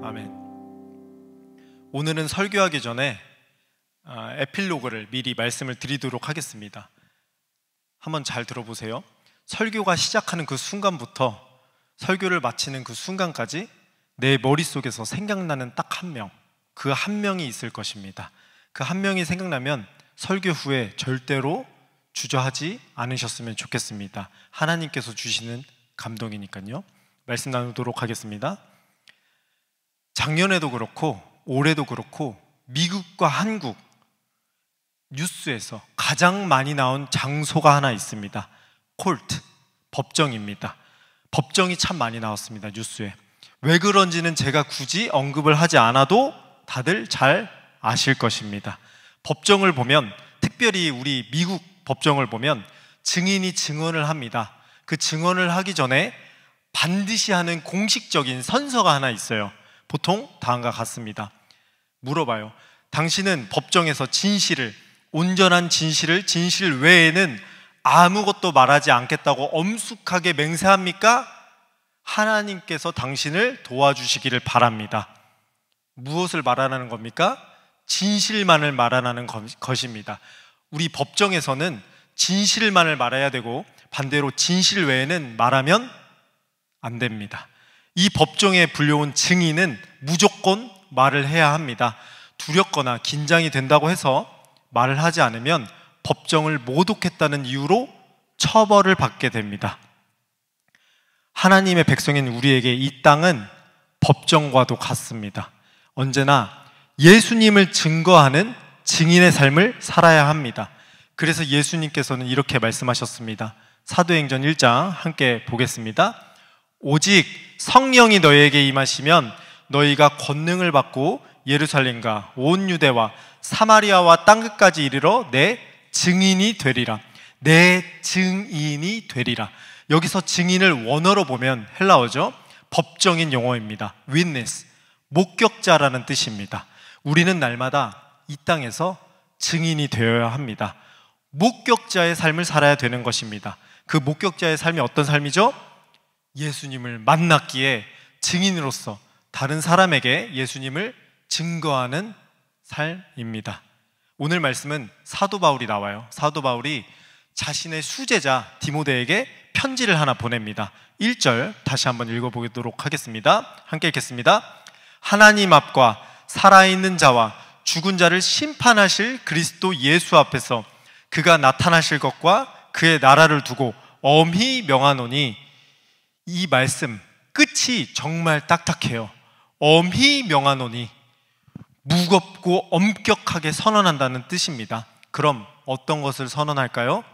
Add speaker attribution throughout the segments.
Speaker 1: 아멘. 오늘은 설교하기 전에 에필로그를 미리 말씀을 드리도록 하겠습니다. 한번 잘 들어보세요. 설교가 시작하는 그 순간부터 설교를 마치는 그 순간까지 내 머릿속에서 생각나는 딱 한 명, 그 한 명이 있을 것입니다. 그 한 명이 생각나면 설교 후에 절대로 주저하지 않으셨으면 좋겠습니다. 하나님께서 주시는 감동이니까요. 말씀 나누도록 하겠습니다. 작년에도 그렇고 올해도 그렇고 미국과 한국 뉴스에서 가장 많이 나온 장소가 하나 있습니다. 콜트, 법정입니다. 법정이 참 많이 나왔습니다. 뉴스에. 왜 그런지는 제가 굳이 언급을 하지 않아도 다들 잘 아실 것입니다. 법정을 보면, 특별히 우리 미국 법정을 보면 증인이 증언을 합니다. 그 증언을 하기 전에 반드시 하는 공식적인 선서가 하나 있어요. 보통 다음과 같습니다. 물어봐요. 당신은 법정에서 진실을, 온전한 진실 외에는 아무것도 말하지 않겠다고 엄숙하게 맹세합니까? 하나님께서 당신을 도와주시기를 바랍니다. 무엇을 말하는 겁니까? 진실만을 말하는 것입니다. 우리 법정에서는 진실만을 말해야 되고 반대로 진실 외에는 말하면 안 됩니다. 이 법정에 불려온 증인은 무조건 말을 해야 합니다. 두렵거나 긴장이 된다고 해서 말을 하지 않으면 법정을 모독했다는 이유로 처벌을 받게 됩니다. 하나님의 백성인 우리에게 이 땅은 법정과도 같습니다. 언제나 예수님을 증거하는 증인의 삶을 살아야 합니다. 그래서 예수님께서는 이렇게 말씀하셨습니다. 사도행전 1장 함께 보겠습니다. 오직 성령이 너희에게 임하시면 너희가 권능을 받고 예루살렘과 온 유대와 사마리아와 땅끝까지 이르러 내 증인이 되리라. 내 증인이 되리라. 여기서 증인을 원어로 보면 헬라어죠. 법정인 용어입니다. witness, 목격자라는 뜻입니다. 우리는 날마다 이 땅에서 증인이 되어야 합니다. 목격자의 삶을 살아야 되는 것입니다. 그 목격자의 삶이 어떤 삶이죠? 예수님을 만났기에 증인으로서 다른 사람에게 예수님을 증거하는 삶입니다. 오늘 말씀은 사도 바울이 나와요. 사도 바울이 자신의 수제자 디모데에게 편지를 하나 보냅니다. 1절 다시 한번 읽어보도록 하겠습니다. 함께 읽겠습니다. 하나님 앞과 살아있는 자와 죽은 자를 심판하실 그리스도 예수 앞에서 그가 나타나실 것과 그의 나라를 두고 엄히 명하노니, 이 말씀 끝이 정말 딱딱해요. 엄히 명하노니, 무겁고 엄격하게 선언한다는 뜻입니다. 그럼 어떤 것을 선언할까요?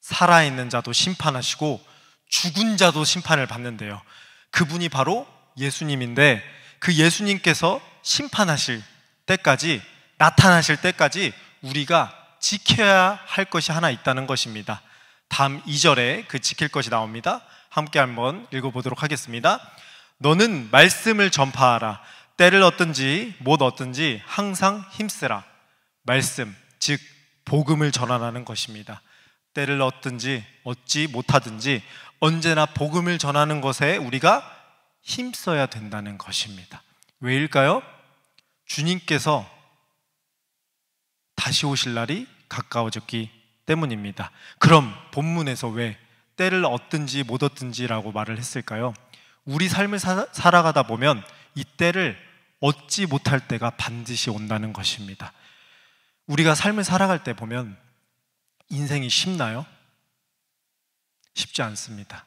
Speaker 1: 살아있는 자도 심판하시고 죽은 자도 심판을 받는데요. 그분이 바로 예수님인데, 그 예수님께서 심판하실 때까지, 나타나실 때까지 우리가 지켜야 할 것이 하나 있다는 것입니다. 다음 2절에 그 지킬 것이 나옵니다. 함께 한번 읽어보도록 하겠습니다. 너는 말씀을 전파하라. 때를 얻든지 못 얻든지 항상 힘쓰라. 말씀, 즉 복음을 전하라는 것입니다. 때를 얻든지 얻지 못하든지 언제나 복음을 전하는 것에 우리가 힘써야 된다는 것입니다. 왜일까요? 주님께서 다시 오실 날이 가까워졌기 때문입니다. 그럼 본문에서 왜 때를 얻든지 못 얻든지라고 말을 했을까요? 우리 삶을 살아가다 보면 이 때를 얻지 못할 때가 반드시 온다는 것입니다. 우리가 삶을 살아갈 때 보면 인생이 쉽나요? 쉽지 않습니다.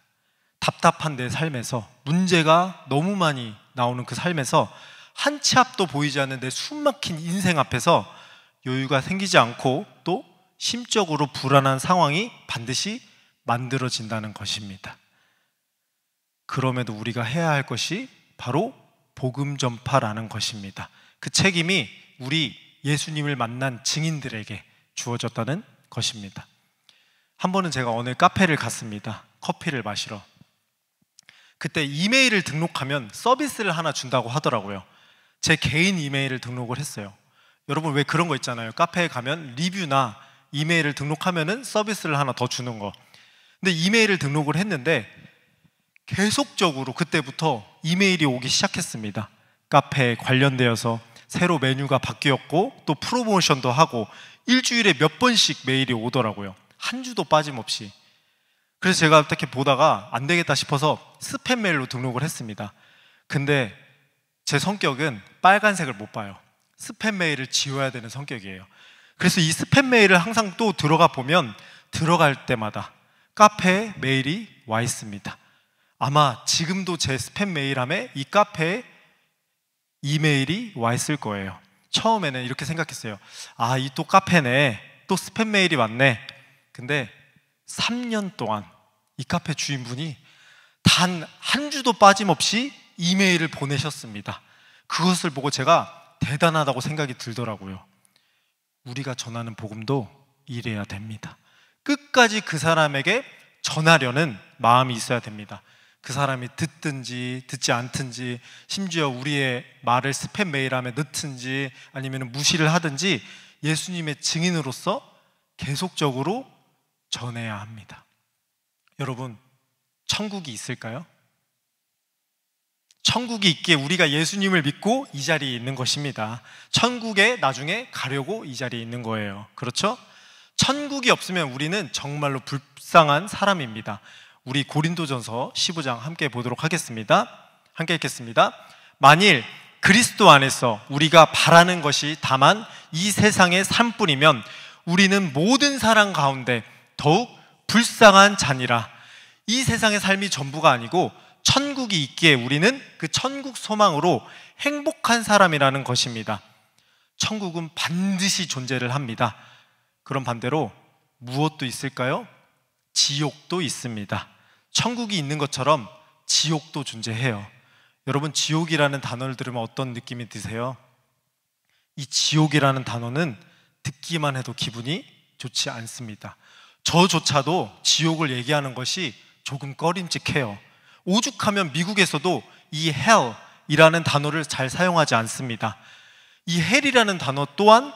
Speaker 1: 답답한 내 삶에서, 문제가 너무 많이 나오는 그 삶에서 한 치 앞도 보이지 않는 내 숨막힌 인생 앞에서 여유가 생기지 않고 또 심적으로 불안한 상황이 반드시 만들어진다는 것입니다. 그럼에도 우리가 해야 할 것이 바로 복음 전파라는 것입니다. 그 책임이 우리 예수님을 만난 증인들에게 주어졌다는 것입니다. 한 번은 제가 어느 카페를 갔습니다. 커피를 마시러. 그때 이메일을 등록하면 서비스를 하나 준다고 하더라고요. 제 개인 이메일을 등록을 했어요. 여러분 왜 그런 거 있잖아요. 카페에 가면 리뷰나 이메일을 등록하면은 서비스를 하나 더 주는 거. 근데 이메일을 등록을 했는데 계속적으로 그때부터 이메일이 오기 시작했습니다. 카페에 관련되어서 새로 메뉴가 바뀌었고 또 프로모션도 하고 일주일에 몇 번씩 메일이 오더라고요. 한 주도 빠짐없이. 그래서 제가 어떻게 보다가 안 되겠다 싶어서 스팸 메일로 등록을 했습니다. 근데 제 성격은 빨간색을 못 봐요. 스팸 메일을 지워야 되는 성격이에요. 그래서 이 스팸 메일을 항상 또 들어가 보면 들어갈 때마다 카페에 메일이 와 있습니다. 아마 지금도 제 스팸 메일함에 이 카페에 이메일이 와 있을 거예요. 처음에는 이렇게 생각했어요. 아, 이 또 카페네. 또 스팸 메일이 왔네. 근데 3년 동안 이 카페 주인분이 단 한 주도 빠짐없이 이메일을 보내셨습니다. 그것을 보고 제가 대단하다고 생각이 들더라고요. 우리가 전하는 복음도 이래야 됩니다. 끝까지 그 사람에게 전하려는 마음이 있어야 됩니다. 그 사람이 듣든지 듣지 않든지, 심지어 우리의 말을 스팸 메일함에 넣든지 아니면 무시를 하든지 예수님의 증인으로서 계속적으로 전해야 합니다. 여러분, 천국이 있을까요? 천국이 있기에 우리가 예수님을 믿고 이 자리에 있는 것입니다. 천국에 나중에 가려고 이 자리에 있는 거예요. 그렇죠? 천국이 없으면 우리는 정말로 불쌍한 사람입니다. 우리 고린도전서 15장 함께 보도록 하겠습니다. 함께 읽겠습니다. 만일 그리스도 안에서 우리가 바라는 것이 다만 이 세상의 삶뿐이면 우리는 모든 사람 가운데 더욱 불쌍한 자니라. 이 세상의 삶이 전부가 아니고 천국이 있기에 우리는 그 천국 소망으로 행복한 사람이라는 것입니다. 천국은 반드시 존재를 합니다. 그럼 반대로 무엇도 있을까요? 지옥도 있습니다. 천국이 있는 것처럼 지옥도 존재해요. 여러분, 지옥이라는 단어를 들으면 어떤 느낌이 드세요? 이 지옥이라는 단어는 듣기만 해도 기분이 좋지 않습니다. 저조차도 지옥을 얘기하는 것이 조금 꺼림칙해요. 오죽하면 미국에서도 이 hell이라는 단어를 잘 사용하지 않습니다. 이 hell이라는 단어 또한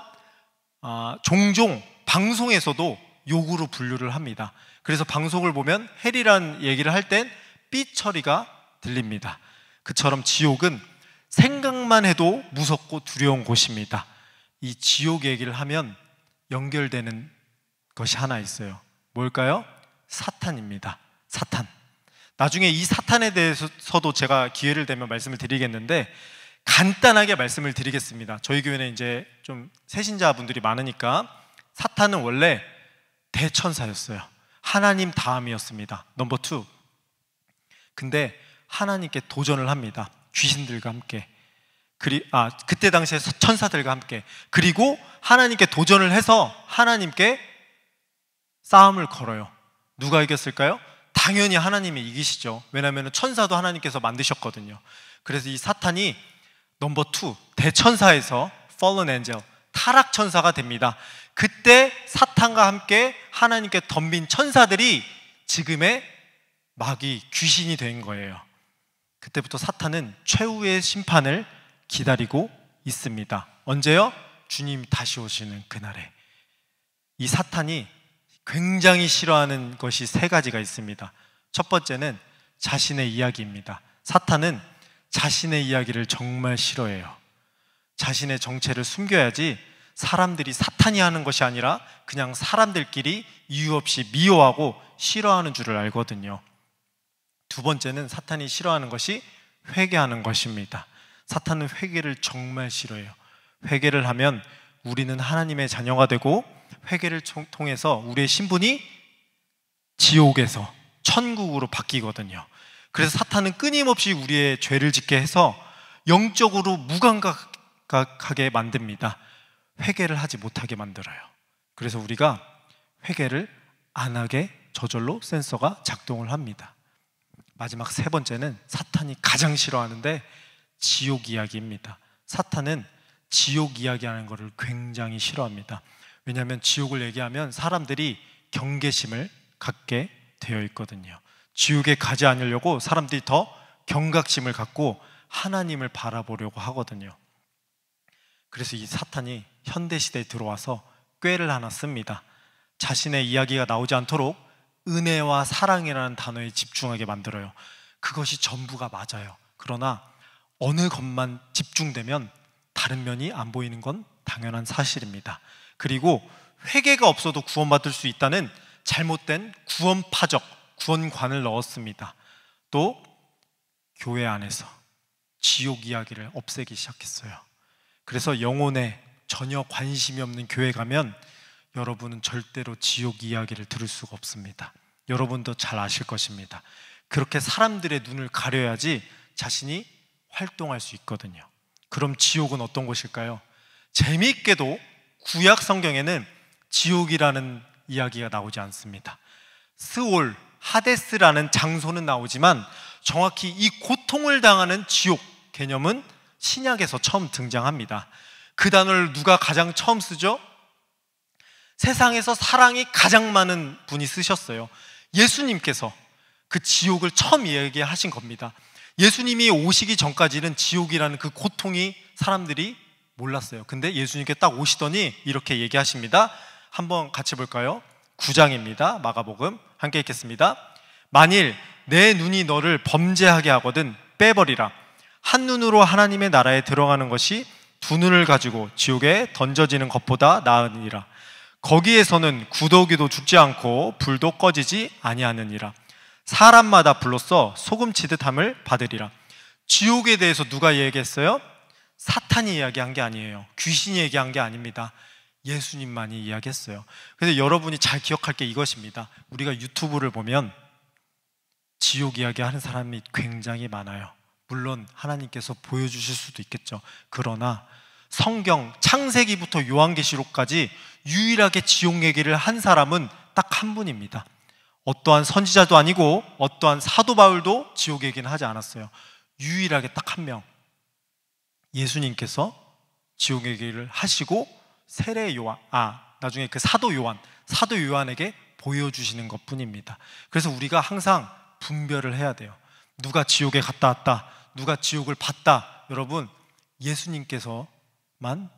Speaker 1: 종종 방송에서도 욕으로 분류를 합니다. 그래서 방송을 보면 hell이라는 얘기를 할 땐 삐 처리가 들립니다. 그처럼 지옥은 생각만 해도 무섭고 두려운 곳입니다. 이 지옥 얘기를 하면 연결되는 것이 하나 있어요. 뭘까요? 사탄입니다. 사탄. 나중에 이 사탄에 대해서도 제가 기회를 되면 말씀을 드리겠는데 간단하게 말씀을 드리겠습니다. 저희 교회는 이제 좀 새신자분들이 많으니까 사탄은 원래 대천사였어요. 하나님 다음이었습니다. 넘버 2. 근데 하나님께 도전을 합니다. 귀신들과 함께. 그때 당시에 천사들과 함께. 그리고 하나님께 도전을 해서 하나님께 싸움을 걸어요. 누가 이겼을까요? 당연히 하나님이 이기시죠. 왜냐하면 천사도 하나님께서 만드셨거든요. 그래서 이 사탄이 넘버 2, 대천사에서 fallen angel, 타락천사가 됩니다. 그때 사탄과 함께 하나님께 덤빈 천사들이 지금의 마귀, 귀신이 된 거예요. 그때부터 사탄은 최후의 심판을 기다리고 있습니다. 언제요? 주님 다시 오시는 그날에. 이 사탄이 굉장히 싫어하는 것이 3가지가 있습니다. 첫 번째는 자신의 이야기입니다. 사탄은 자신의 이야기를 정말 싫어해요. 자신의 정체를 숨겨야지 사람들이 사탄이 하는 것이 아니라 그냥 사람들끼리 이유 없이 미워하고 싫어하는 줄을 알거든요. 두 번째는 사탄이 싫어하는 것이 회개하는 것입니다. 사탄은 회개를 정말 싫어해요. 회개를 하면 우리는 하나님의 자녀가 되고 회개를 통해서 우리의 신분이 지옥에서 천국으로 바뀌거든요. 그래서 사탄은 끊임없이 우리의 죄를 짓게 해서 영적으로 무감각하게 만듭니다. 회개를 하지 못하게 만들어요. 그래서 우리가 회개를 안 하게 저절로 센서가 작동을 합니다. 마지막 3번째는 사탄이 가장 싫어하는데 지옥 이야기입니다. 사탄은 지옥 이야기하는 것을 굉장히 싫어합니다. 왜냐하면 지옥을 얘기하면 사람들이 경계심을 갖게 되어 있거든요. 지옥에 가지 않으려고 사람들이 더 경각심을 갖고 하나님을 바라보려고 하거든요. 그래서 이 사탄이 현대시대에 들어와서 꾀를 하나 씁니다. 자신의 이야기가 나오지 않도록 은혜와 사랑이라는 단어에 집중하게 만들어요. 그것이 전부가 맞아요. 그러나 어느 것만 집중되면 다른 면이 안 보이는 건 당연한 사실입니다. 그리고 회개가 없어도 구원받을 수 있다는 잘못된 구원파적 구원관을 넣었습니다. 또 교회 안에서 지옥 이야기를 없애기 시작했어요. 그래서 영혼에 전혀 관심이 없는 교회 가면 여러분은 절대로 지옥 이야기를 들을 수가 없습니다. 여러분도 잘 아실 것입니다. 그렇게 사람들의 눈을 가려야지 자신이 활동할 수 있거든요. 그럼 지옥은 어떤 곳일까요? 재미있게도 구약 성경에는 지옥이라는 이야기가 나오지 않습니다. 스올, 하데스라는 장소는 나오지만 정확히 이 고통을 당하는 지옥 개념은 신약에서 처음 등장합니다. 그 단어를 누가 가장 처음 쓰죠? 세상에서 사랑이 가장 많은 분이 쓰셨어요. 예수님께서 그 지옥을 처음 이야기하신 겁니다. 예수님이 오시기 전까지는 지옥이라는 그 고통이 사람들이 몰랐어요. 근데 예수님께 딱 오시더니 이렇게 얘기하십니다. 한번 같이 볼까요? 9장입니다. 마가복음 함께 읽겠습니다. 만일 내 눈이 너를 범죄하게 하거든 빼버리라. 한 눈으로 하나님의 나라에 들어가는 것이 두 눈을 가지고 지옥에 던져지는 것보다 나으니라. 거기에서는 구더기도 죽지 않고 불도 꺼지지 아니하느니라. 사람마다 불로써 소금치듯함을 받으리라. 지옥에 대해서 누가 얘기했어요? 사탄이 이야기한 게 아니에요. 귀신이 얘기한 게 아닙니다. 예수님만이 이야기했어요. 그래서 여러분이 잘 기억할 게 이것입니다. 우리가 유튜브를 보면 지옥 이야기하는 사람이 굉장히 많아요. 물론 하나님께서 보여주실 수도 있겠죠. 그러나 성경 창세기부터 요한계시록까지 유일하게 지옥 얘기를 한 사람은 딱 한 분입니다. 어떠한 선지자도 아니고 어떠한 사도 바울도 지옥 얘기는 하지 않았어요. 유일하게 딱 한 명, 예수님께서 지옥 얘기를 하시고 세례 요한, 나중에 그 사도 요한에게 보여주시는 것 뿐입니다. 그래서 우리가 항상 분별을 해야 돼요. 누가 지옥에 갔다 왔다, 누가 지옥을 봤다. 여러분, 예수님께서만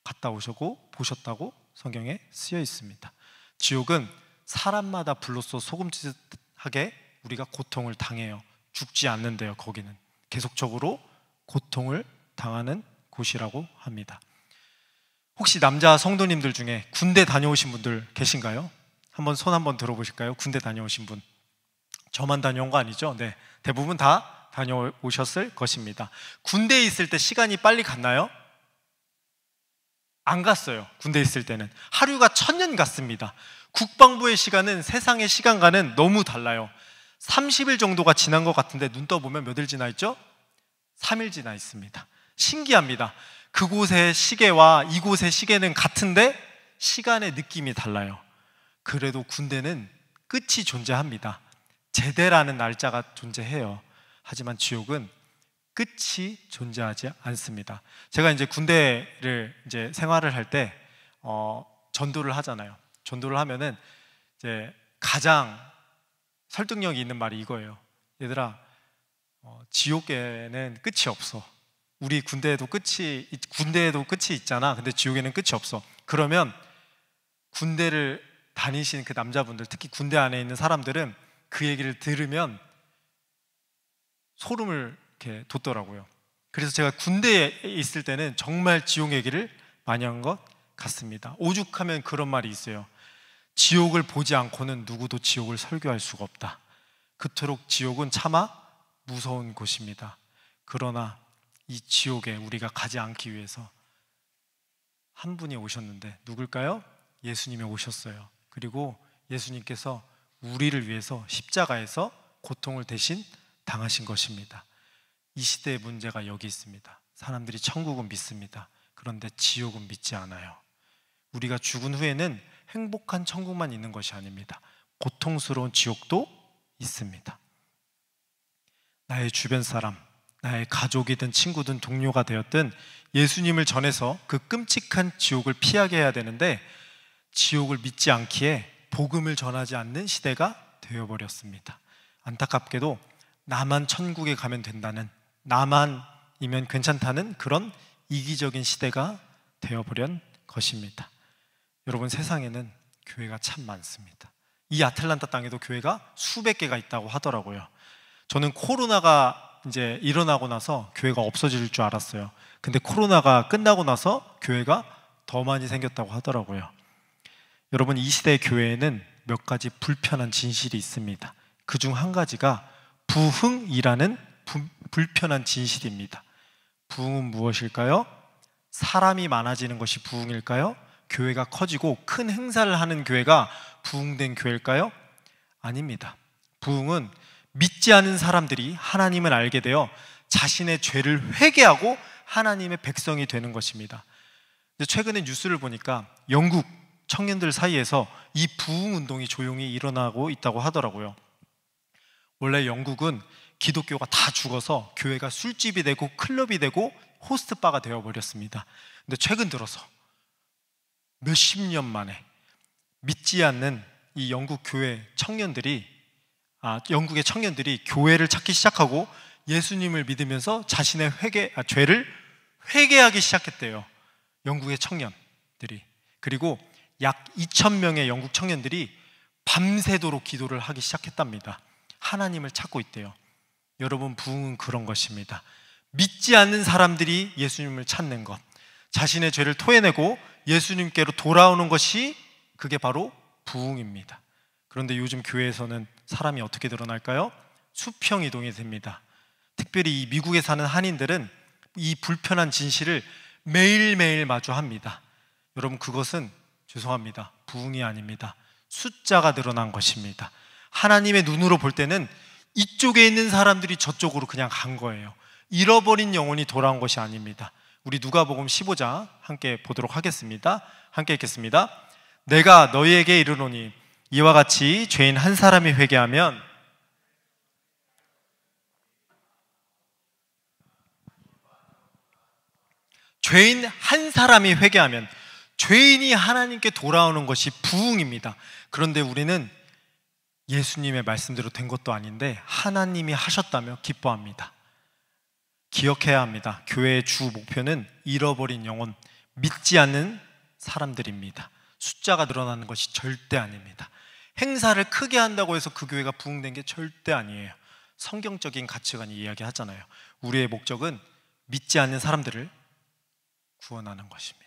Speaker 1: 갔다 오셨고 보셨다고 성경에 쓰여 있습니다. 지옥은 사람마다 불로써 소금치듯하게 우리가 고통을 당해요. 죽지 않는데요. 거기는 계속적으로 고통을 당하는 곳이라고 합니다. 혹시 남자 성도님들 중에 군대 다녀오신 분들 계신가요? 한번 손 한번 들어보실까요? 군대 다녀오신 분. 저만 다녀온 거 아니죠? 네, 대부분 다 다녀오셨을 것입니다. 군대에 있을 때 시간이 빨리 갔나요? 안 갔어요. 군대에 있을 때는 하루가 1000년 같습니다. 국방부의 시간은 세상의 시간과는 너무 달라요. 30일 정도가 지난 것 같은데 눈 떠보면 몇 일 지나 있죠? 3일 지나 있습니다. 신기합니다. 그곳의 시계와 이곳의 시계는 같은데 시간의 느낌이 달라요. 그래도 군대는 끝이 존재합니다. 제대라는 날짜가 존재해요. 하지만 지옥은 끝이 존재하지 않습니다. 제가 이제 군대를 이제 생활을 할 때 전도를 하잖아요. 전도를 하면은 이제 가장 설득력이 있는 말이 이거예요. 얘들아, 지옥에는 끝이 없어. 우리 군대에도 끝이 있잖아. 근데 지옥에는 끝이 없어. 그러면 군대를 다니신 그 남자분들, 특히 군대 안에 있는 사람들은 그 얘기를 들으면 소름을 이렇게 돋더라고요. 그래서 제가 군대에 있을 때는 정말 지옥 얘기를 많이 한 것 같습니다. 오죽하면 그런 말이 있어요. 지옥을 보지 않고는 누구도 지옥을 설교할 수가 없다. 그토록 지옥은 차마 무서운 곳입니다. 그러나 이 지옥에 우리가 가지 않기 위해서 한 분이 오셨는데 누굴까요? 예수님이 오셨어요. 그리고 예수님께서 우리를 위해서 십자가에서 고통을 대신 당하신 것입니다. 이 시대의 문제가 여기 있습니다. 사람들이 천국은 믿습니다. 그런데 지옥은 믿지 않아요. 우리가 죽은 후에는 행복한 천국만 있는 것이 아닙니다. 고통스러운 지옥도 있습니다. 나의 주변 사람, 나의 가족이든 친구든 동료가 되었든 예수님을 전해서 그 끔찍한 지옥을 피하게 해야 되는데 지옥을 믿지 않기에 복음을 전하지 않는 시대가 되어버렸습니다. 안타깝게도 나만 천국에 가면 된다는, 나만이면 괜찮다는 그런 이기적인 시대가 되어버린 것입니다. 여러분, 세상에는 교회가 참 많습니다. 이 아틀란타 땅에도 교회가 수백 개가 있다고 하더라고요. 저는 코로나가 이제 일어나고 나서 교회가 없어질 줄 알았어요. 근데 코로나가 끝나고 나서 교회가 더 많이 생겼다고 하더라고요. 여러분, 이 시대의 교회에는 몇 가지 불편한 진실이 있습니다. 그중 한 가지가 부흥이라는 불편한 진실입니다. 부흥은 무엇일까요? 사람이 많아지는 것이 부흥일까요? 교회가 커지고 큰 행사를 하는 교회가 부흥된 교회일까요? 아닙니다. 부흥은 믿지 않은 사람들이 하나님을 알게 되어 자신의 죄를 회개하고 하나님의 백성이 되는 것입니다. 최근에 뉴스를 보니까 영국 청년들 사이에서 이 부흥 운동이 조용히 일어나고 있다고 하더라고요. 원래 영국은 기독교가 다 죽어서 교회가 술집이 되고 클럽이 되고 호스트바가 되어버렸습니다. 근데 최근 들어서 몇십 년 만에 믿지 않는 이 영국 교회 청년들이 영국의 청년들이 교회를 찾기 시작하고 예수님을 믿으면서 자신의 죄를 회개하기 시작했대요. 영국의 청년들이. 그리고 약 2,000명의 영국 청년들이 밤새도록 기도를 하기 시작했답니다. 하나님을 찾고 있대요. 여러분, 부흥은 그런 것입니다. 믿지 않는 사람들이 예수님을 찾는 것, 자신의 죄를 토해내고 예수님께로 돌아오는 것이 그게 바로 부흥입니다. 그런데 요즘 교회에서는 사람이 어떻게 드러날까요? 수평 이동이 됩니다. 특별히 이 미국에 사는 한인들은 이 불편한 진실을 매일매일 마주합니다. 여러분, 그것은 죄송합니다, 부흥이 아닙니다. 숫자가 늘어난 것입니다. 하나님의 눈으로 볼 때는 이쪽에 있는 사람들이 저쪽으로 그냥 간 거예요. 잃어버린 영혼이 돌아온 것이 아닙니다. 우리 누가복음 15장 함께 보도록 하겠습니다. 함께 읽겠습니다. 내가 너희에게 이르노니 이와 같이 죄인 한 사람이 회개하면 죄인 한 사람이 회개하면 죄인이 하나님께 돌아오는 것이 부흥입니다. 그런데 우리는 예수님의 말씀대로 된 것도 아닌데 하나님이 하셨다며 기뻐합니다. 기억해야 합니다. 교회의 주 목표는 잃어버린 영혼, 믿지 않는 사람들입니다. 숫자가 늘어나는 것이 절대 아닙니다. 행사를 크게 한다고 해서 그 교회가 부흥된 게 절대 아니에요. 성경적인 가치관이 이야기하잖아요. 우리의 목적은 믿지 않는 사람들을 구원하는 것입니다.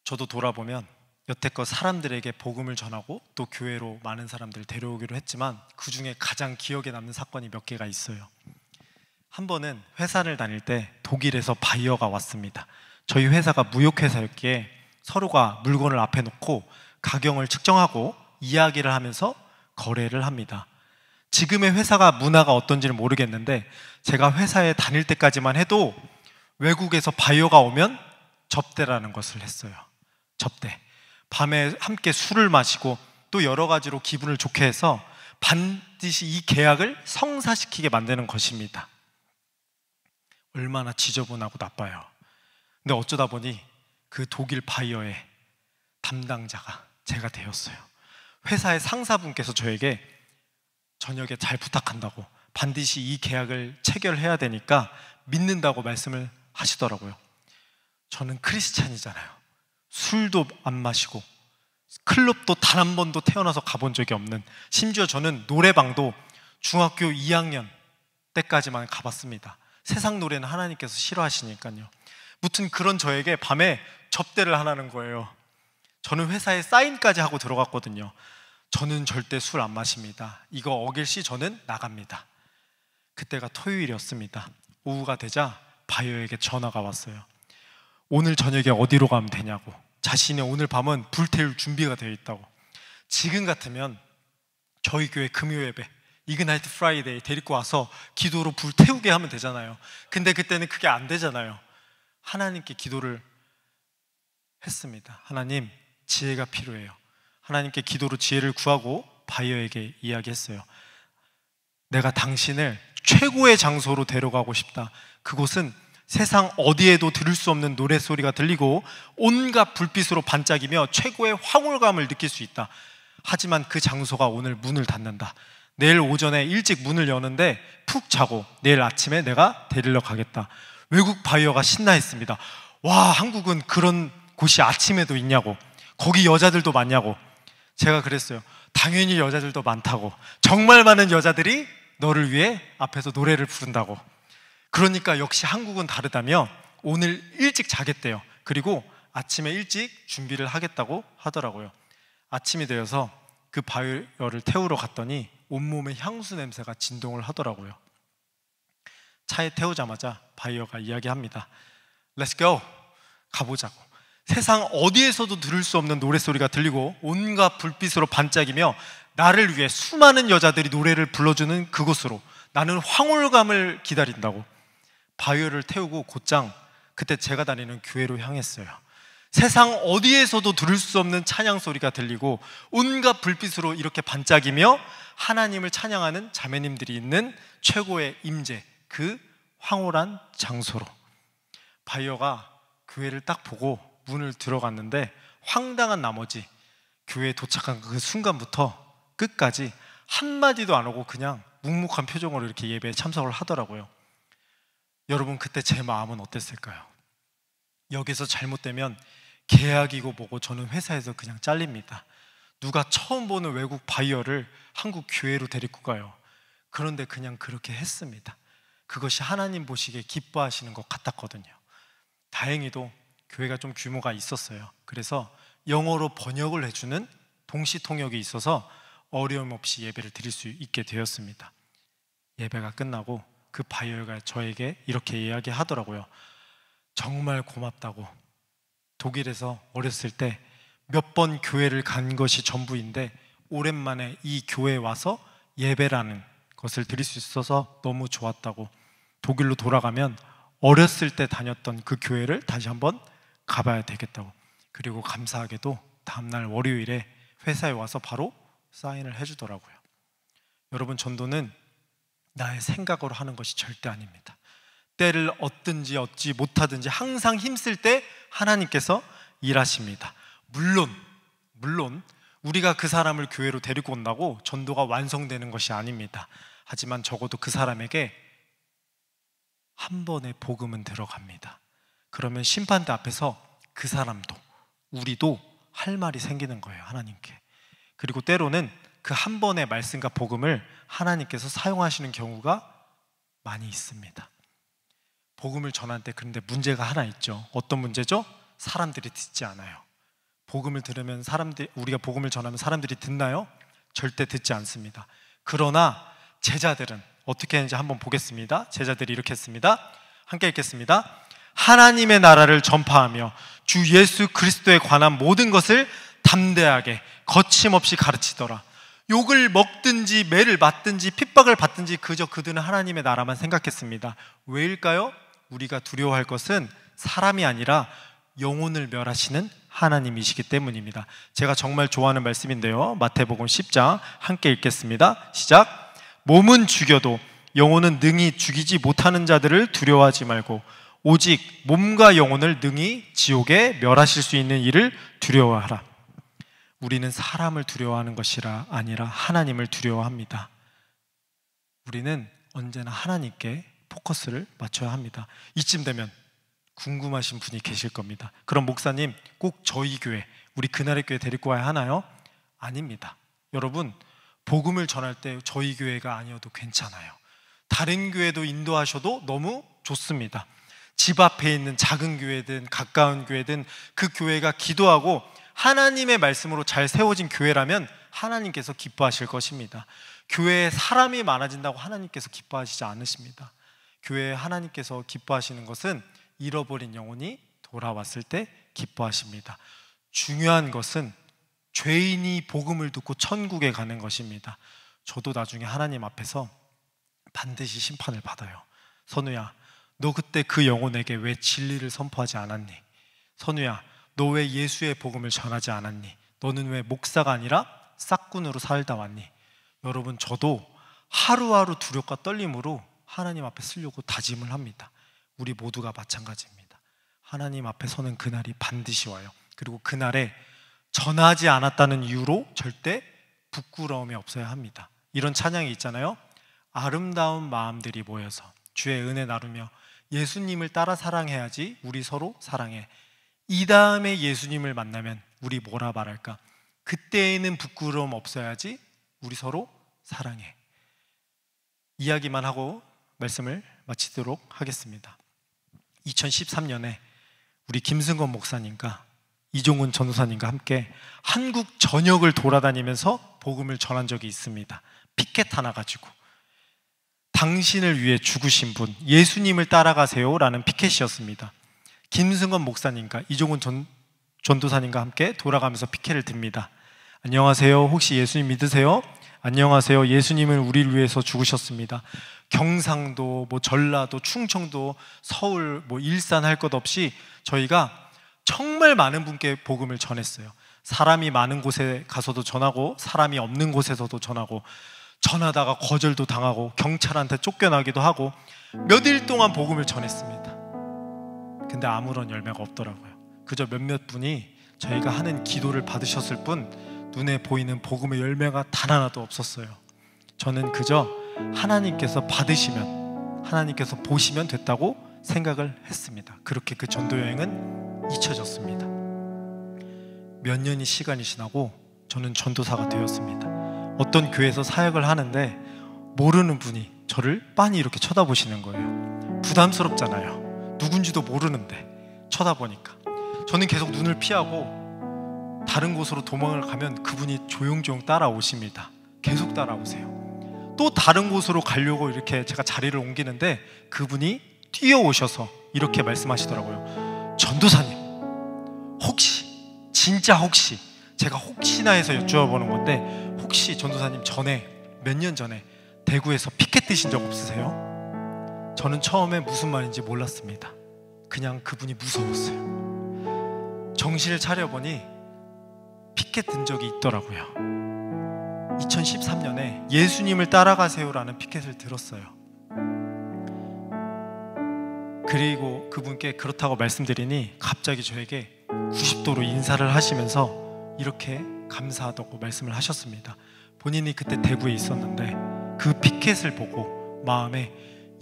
Speaker 1: 저도 돌아보면 여태껏 사람들에게 복음을 전하고 또 교회로 많은 사람들을 데려오기로 했지만 그 중에 가장 기억에 남는 사건이 몇 개가 있어요. 한 번은 회사를 다닐 때 독일에서 바이어가 왔습니다. 저희 회사가 무역회사였기에 서로가 물건을 앞에 놓고 가격을 측정하고 이야기를 하면서 거래를 합니다. 지금의 회사가 문화가 어떤지는 모르겠는데 제가 회사에 다닐 때까지만 해도 외국에서 바이어가 오면 접대라는 것을 했어요. 접대. 밤에 함께 술을 마시고 또 여러 가지로 기분을 좋게 해서 반드시 이 계약을 성사시키게 만드는 것입니다. 얼마나 지저분하고 나빠요. 근데 어쩌다 보니 그 독일 바이어의 담당자가 제가 되었어요. 회사의 상사분께서 저에게 저녁에 잘 부탁한다고 반드시 이 계약을 체결해야 되니까 믿는다고 말씀을 하시더라고요. 저는 크리스찬이잖아요. 술도 안 마시고 클럽도 단 한 번도 태어나서 가본 적이 없는, 심지어 저는 노래방도 중학교 2학년 때까지만 가봤습니다. 세상 노래는 하나님께서 싫어하시니까요. 무튼 그런 저에게 밤에 접대를 하라는 거예요. 저는 회사에 사인까지 하고 들어갔거든요. 저는 절대 술 안 마십니다. 이거 어길시 저는 나갑니다. 그때가 토요일이었습니다. 오후가 되자 바이어에게 전화가 왔어요. 오늘 저녁에 어디로 가면 되냐고. 자신의 오늘 밤은 불태울 준비가 되어 있다고. 지금 같으면 저희 교회 금요예배 이그나이트 프라이데이 데리고 와서 기도로 불태우게 하면 되잖아요. 근데 그때는 그게 안 되잖아요. 하나님께 기도를 했습니다. 하나님, 지혜가 필요해요. 하나님께 기도로 지혜를 구하고 바이어에게 이야기했어요. 내가 당신을 최고의 장소로 데려가고 싶다. 그곳은 세상 어디에도 들을 수 없는 노랫소리가 들리고 온갖 불빛으로 반짝이며 최고의 황홀감을 느낄 수 있다. 하지만 그 장소가 오늘 문을 닫는다. 내일 오전에 일찍 문을 여는데 푹 자고 내일 아침에 내가 데리러 가겠다. 외국 바이어가 신나했습니다. 와, 한국은 그런 곳이 아침에도 있냐고, 거기 여자들도 많냐고. 제가 그랬어요. 당연히 여자들도 많다고. 정말 많은 여자들이 너를 위해 앞에서 노래를 부른다고. 그러니까 역시 한국은 다르다며 오늘 일찍 자겠대요. 그리고 아침에 일찍 준비를 하겠다고 하더라고요. 아침이 되어서 그 바이어를 태우러 갔더니 온몸에 향수 냄새가 진동을 하더라고요. 차에 태우자마자 바이어가 이야기합니다. Let's go! 가보자고. 세상 어디에서도 들을 수 없는 노랫소리가 들리고 온갖 불빛으로 반짝이며 나를 위해 수많은 여자들이 노래를 불러주는 그곳으로 나는 황홀감을 기다린다고. 바이어를 태우고 곧장 그때 제가 다니는 교회로 향했어요. 세상 어디에서도 들을 수 없는 찬양 소리가 들리고 온갖 불빛으로 이렇게 반짝이며 하나님을 찬양하는 자매님들이 있는 최고의 임재, 그 황홀한 장소로. 바이어가 교회를 딱 보고 문을 들어갔는데 황당한 나머지 교회에 도착한 그 순간부터 끝까지 한마디도 안 하고 그냥 묵묵한 표정으로 이렇게 예배에 참석을 하더라고요. 여러분, 그때 제 마음은 어땠을까요? 여기서 잘못되면 계약이고 뭐고 저는 회사에서 그냥 잘립니다. 누가 처음 보는 외국 바이어를 한국 교회로 데리고 가요. 그런데 그냥 그렇게 했습니다. 그것이 하나님 보시기에 기뻐하시는 것 같았거든요. 다행히도 교회가 좀 규모가 있었어요. 그래서 영어로 번역을 해주는 동시 통역이 있어서 어려움 없이 예배를 드릴 수 있게 되었습니다. 예배가 끝나고 그 바이어가 저에게 이렇게 이야기하더라고요. 정말 고맙다고. 독일에서 어렸을 때 몇 번 교회를 간 것이 전부인데 오랜만에 이 교회에 와서 예배라는 것을 드릴 수 있어서 너무 좋았다고. 독일로 돌아가면 어렸을 때 다녔던 그 교회를 다시 한번 가봐야 되겠다고. 그리고 감사하게도 다음날 월요일에 회사에 와서 바로 사인을 해주더라고요. 여러분, 전도는 나의 생각으로 하는 것이 절대 아닙니다. 때를 얻든지 얻지 못하든지 항상 힘쓸 때 하나님께서 일하십니다. 물론 우리가 그 사람을 교회로 데리고 온다고 전도가 완성되는 것이 아닙니다. 하지만 적어도 그 사람에게 한 번의 복음은 들어갑니다. 그러면 심판대 앞에서 그 사람도 우리도 할 말이 생기는 거예요, 하나님께. 그리고 때로는 그 한 번의 말씀과 복음을 하나님께서 사용하시는 경우가 많이 있습니다. 복음을 전할 때 그런데 문제가 하나 있죠. 어떤 문제죠? 사람들이 듣지 않아요. 복음을 들으면 우리가 복음을 전하면 사람들이 듣나요? 절대 듣지 않습니다. 그러나 제자들은 어떻게 했는지 한번 보겠습니다. 제자들이 이렇게 했습니다. 함께 읽겠습니다. 하나님의 나라를 전파하며 주 예수 그리스도에 관한 모든 것을 담대하게 거침없이 가르치더라. 욕을 먹든지 매를 맞든지 핍박을 받든지 그저 그들은 하나님의 나라만 생각했습니다. 왜일까요? 우리가 두려워할 것은 사람이 아니라 영혼을 멸하시는 하나님이시기 때문입니다. 제가 정말 좋아하는 말씀인데요, 마태복음 10장 함께 읽겠습니다. 시작. 몸은 죽여도 영혼은 능히 죽이지 못하는 자들을 두려워하지 말고 오직 몸과 영혼을 능히 지옥에 멸하실 수 있는 이를 두려워하라. 우리는 사람을 두려워하는 것이라 아니라 하나님을 두려워합니다. 우리는 언제나 하나님께 포커스를 맞춰야 합니다. 이쯤 되면 궁금하신 분이 계실 겁니다. 그럼 목사님, 꼭 저희 교회, 우리 그날의 교회 데리고 와야 하나요? 아닙니다. 여러분, 복음을 전할 때 저희 교회가 아니어도 괜찮아요. 다른 교회도 인도하셔도 너무 좋습니다. 집 앞에 있는 작은 교회든 가까운 교회든 그 교회가 기도하고 하나님의 말씀으로 잘 세워진 교회라면 하나님께서 기뻐하실 것입니다. 교회에 사람이 많아진다고 하나님께서 기뻐하시지 않으십니다. 교회에 하나님께서 기뻐하시는 것은 잃어버린 영혼이 돌아왔을 때 기뻐하십니다. 중요한 것은 죄인이 복음을 듣고 천국에 가는 것입니다. 저도 나중에 하나님 앞에서 반드시 심판을 받아요. 선우야, 너 그때 그 영혼에게 왜 진리를 선포하지 않았니? 선우야, 너 왜 예수의 복음을 전하지 않았니? 너는 왜 목사가 아니라 싹군으로 살다 왔니? 여러분, 저도 하루하루 두렵과 떨림으로 하나님 앞에 서려고 다짐을 합니다. 우리 모두가 마찬가지입니다. 하나님 앞에 서는 그날이 반드시 와요. 그리고 그날에 전하지 않았다는 이유로 절대 부끄러움이 없어야 합니다. 이런 찬양이 있잖아요. 아름다운 마음들이 모여서 주의 은혜 나누며 예수님을 따라 사랑해야지 우리 서로 사랑해. 이 다음에 예수님을 만나면 우리 뭐라 말할까? 그때에는 부끄러움 없어야지 우리 서로 사랑해. 이야기만 하고 말씀을 마치도록 하겠습니다. 2013년에 우리 김승건 목사님과 이종훈 전도사님과 함께 한국 전역을 돌아다니면서 복음을 전한 적이 있습니다. 피켓 하나 가지고 당신을 위해 죽으신 분, 예수님을 따라가세요 라는 피켓이었습니다. 김승건 목사님과 이종훈 전도사님과 함께 돌아가면서 피켓을 듭니다. 안녕하세요, 혹시 예수님 믿으세요? 안녕하세요, 예수님은 우리를 위해서 죽으셨습니다. 경상도, 전라도, 충청도, 서울, 일산 할 것 없이 저희가 정말 많은 분께 복음을 전했어요. 사람이 많은 곳에 가서도 전하고 사람이 없는 곳에서도 전하고, 전하다가 거절도 당하고 경찰한테 쫓겨나기도 하고 몇 일 동안 복음을 전했습니다. 근데 아무런 열매가 없더라고요. 그저 몇몇 분이 저희가 하는 기도를 받으셨을 뿐 눈에 보이는 복음의 열매가 단 하나도 없었어요. 저는 그저 하나님께서 받으시면, 하나님께서 보시면 됐다고 생각을 했습니다. 그렇게 그 전도 여행은 잊혀졌습니다. 몇 년이 시간이 지나고 저는 전도사가 되었습니다. 어떤 교회에서 사역을 하는데 모르는 분이 저를 빤히 이렇게 쳐다보시는 거예요. 부담스럽잖아요. 누군지도 모르는데 쳐다보니까. 저는 계속 눈을 피하고 다른 곳으로 도망을 가면 그분이 조용조용 따라오십니다. 계속 따라오세요. 또 다른 곳으로 가려고 이렇게 제가 자리를 옮기는데 그분이 뛰어오셔서 이렇게 말씀하시더라고요. 전도사님, 혹시, 진짜 혹시, 제가 혹시나 해서 여쭈어보는 건데 혹시 전도사님 전에, 몇 년 전에 대구에서 피켓 드신 적 없으세요? 저는 처음에 무슨 말인지 몰랐습니다. 그냥 그분이 무서웠어요. 정신을 차려보니 피켓 든 적이 있더라고요. 2013년에 예수님을 따라가세요라는 피켓을 들었어요. 그리고 그분께 그렇다고 말씀드리니 갑자기 저에게 90도로 인사를 하시면서 이렇게 감사하다고 말씀을 하셨습니다. 본인이 그때 대구에 있었는데 그 피켓을 보고 마음에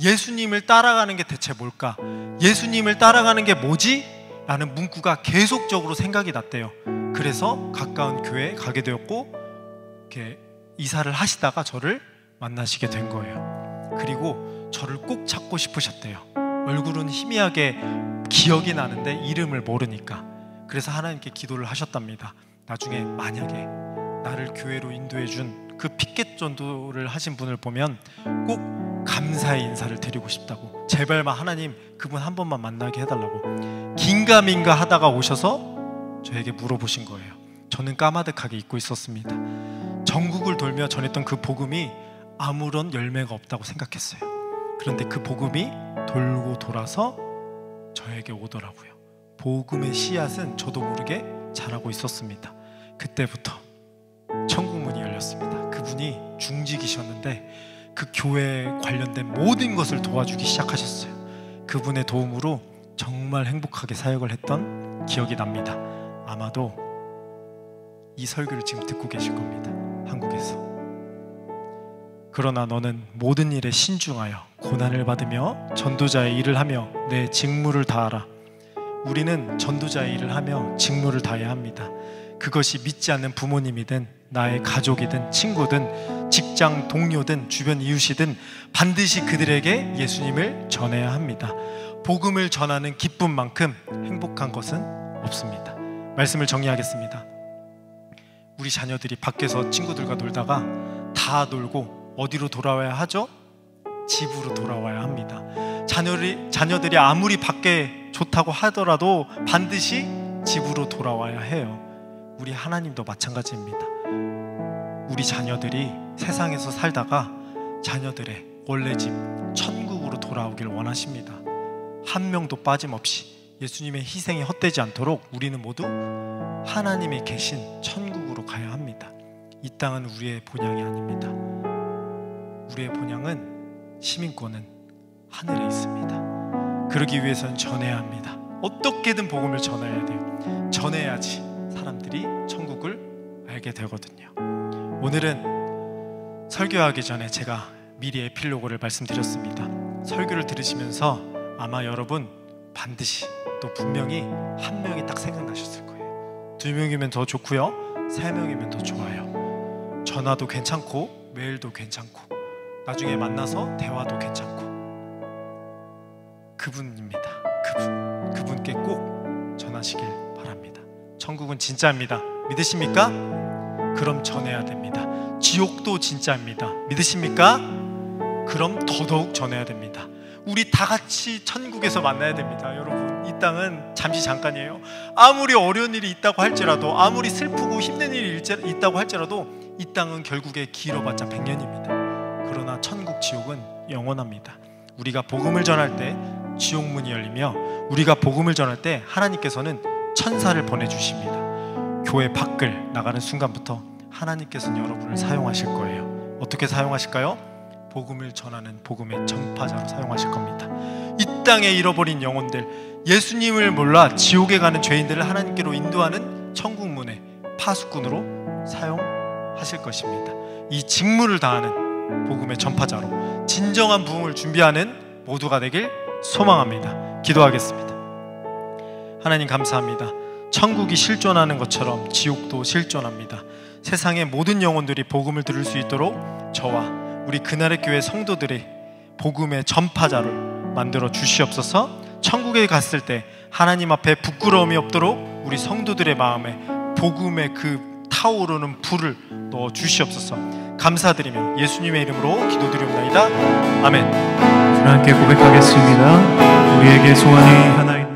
Speaker 1: 예수님을 따라가는 게 대체 뭘까? 예수님을 따라가는 게 뭐지? 라는 문구가 계속적으로 생각이 났대요. 그래서 가까운 교회에 가게 되었고 이렇게 이사를 하시다가 저를 만나시게 된 거예요. 그리고 저를 꼭 찾고 싶으셨대요. 얼굴은 희미하게 기억이 나는데 이름을 모르니까. 그래서 하나님께 기도를 하셨답니다. 나중에 만약에 나를 교회로 인도해 준 그 피켓 전도를 하신 분을 보면 꼭 감사의 인사를 드리고 싶다고, 제발만 하나님 그분 한 번만 만나게 해달라고 긴가민가 하다가 오셔서 저에게 물어보신 거예요. 저는 까마득하게 잊고 있었습니다. 전국을 돌며 전했던 그 복음이 아무런 열매가 없다고 생각했어요. 그런데 그 복음이 돌고 돌아서 저에게 오더라고요. 복음의 씨앗은 저도 모르게 자라고 있었습니다. 그때부터 천국 문이 열렸습니다. 그분이 중직이셨는데 그 교회에 관련된 모든 것을 도와주기 시작하셨어요. 그분의 도움으로 정말 행복하게 사역을 했던 기억이 납니다. 아마도 이 설교를 지금 듣고 계실 겁니다. 한국에서. 그러나 너는 모든 일에 신중하여 고난을 받으며 전도자의 일을 하며 내 직무를 다하라. 우리는 전도자의 일을 하며 직무를 다해야 합니다. 그것이 믿지 않는 부모님이든 나의 가족이든 친구든 직장 동료든 주변 이웃이든 반드시 그들에게 예수님을 전해야 합니다. 복음을 전하는 기쁨만큼 행복한 것은 없습니다. 말씀을 정리하겠습니다. 우리 자녀들이 밖에서 친구들과 놀다가 다 놀고 어디로 돌아와야 하죠? 집으로 돌아와야 합니다. 자녀들이 아무리 밖에 좋다고 하더라도 반드시 집으로 돌아와야 해요. 우리 하나님도 마찬가지입니다. 우리 자녀들이 세상에서 살다가 자녀들의 원래 집 천국으로 돌아오길 원하십니다. 한 명도 빠짐없이 예수님의 희생이 헛되지 않도록 우리는 모두 하나님이 계신 천국으로 가야 합니다. 이 땅은 우리의 본향이 아닙니다. 우리의 본향은, 시민권은 하늘에 있습니다. 그러기 위해서는 전해야 합니다. 어떻게든 복음을 전해야 돼요. 전해야지 사람들이 천국을 알게 되거든요. 오늘은 설교하기 전에 제가 미리 에필로그를 말씀드렸습니다. 설교를 들으시면서 아마 여러분 반드시, 또 분명히 한 명이 딱 생각나셨을 거예요. 2명이면 더 좋고요, 3명이면 더 좋아요. 전화도 괜찮고 메일도 괜찮고 나중에 만나서 대화도 괜찮고 그분입니다. 그분께 꼭 전하시길 바랍니다. 천국은 진짜입니다. 믿으십니까? 그럼 전해야 됩니다. 지옥도 진짜입니다. 믿으십니까? 그럼 더더욱 전해야 됩니다. 우리 다 같이 천국에서 만나야 됩니다. 여러분, 이 땅은 잠시 잠깐이에요. 아무리 어려운 일이 있다고 할지라도, 아무리 슬프고 힘든 일이 있다고 할지라도 이 땅은 결국에 길어봤자 100년입니다. 그러나 천국, 지옥은 영원합니다. 우리가 복음을 전할 때 지옥문이 열리며, 우리가 복음을 전할 때 하나님께서는 천사를 보내주십니다. 교회 밖을 나가는 순간부터 하나님께서는 여러분을 사용하실 거예요. 어떻게 사용하실까요? 복음을 전하는 복음의 전파자로 사용하실 겁니다. 이 땅에 잃어버린 영혼들, 예수님을 몰라 지옥에 가는 죄인들을 하나님께로 인도하는 천국문의 파수꾼으로 사용하실 것입니다. 이 직무를 다하는 복음의 전파자로 진정한 부흥을 준비하는 모두가 되길 소망합니다. 기도하겠습니다. 하나님 감사합니다. 천국이 실존하는 것처럼 지옥도 실존합니다. 세상의 모든 영혼들이 복음을 들을 수 있도록 저와 우리 그날의 교회 성도들이 복음의 전파자를 만들어 주시옵소서. 천국에 갔을 때 하나님 앞에 부끄러움이 없도록 우리 성도들의 마음에 복음의 그 타오르는 불을 넣어 주시옵소서. 감사드리며 예수님의 이름으로 기도드리옵나이다. 아멘.
Speaker 2: 주님 함께 고백하겠습니다. 우리에게 소원이 하나 있는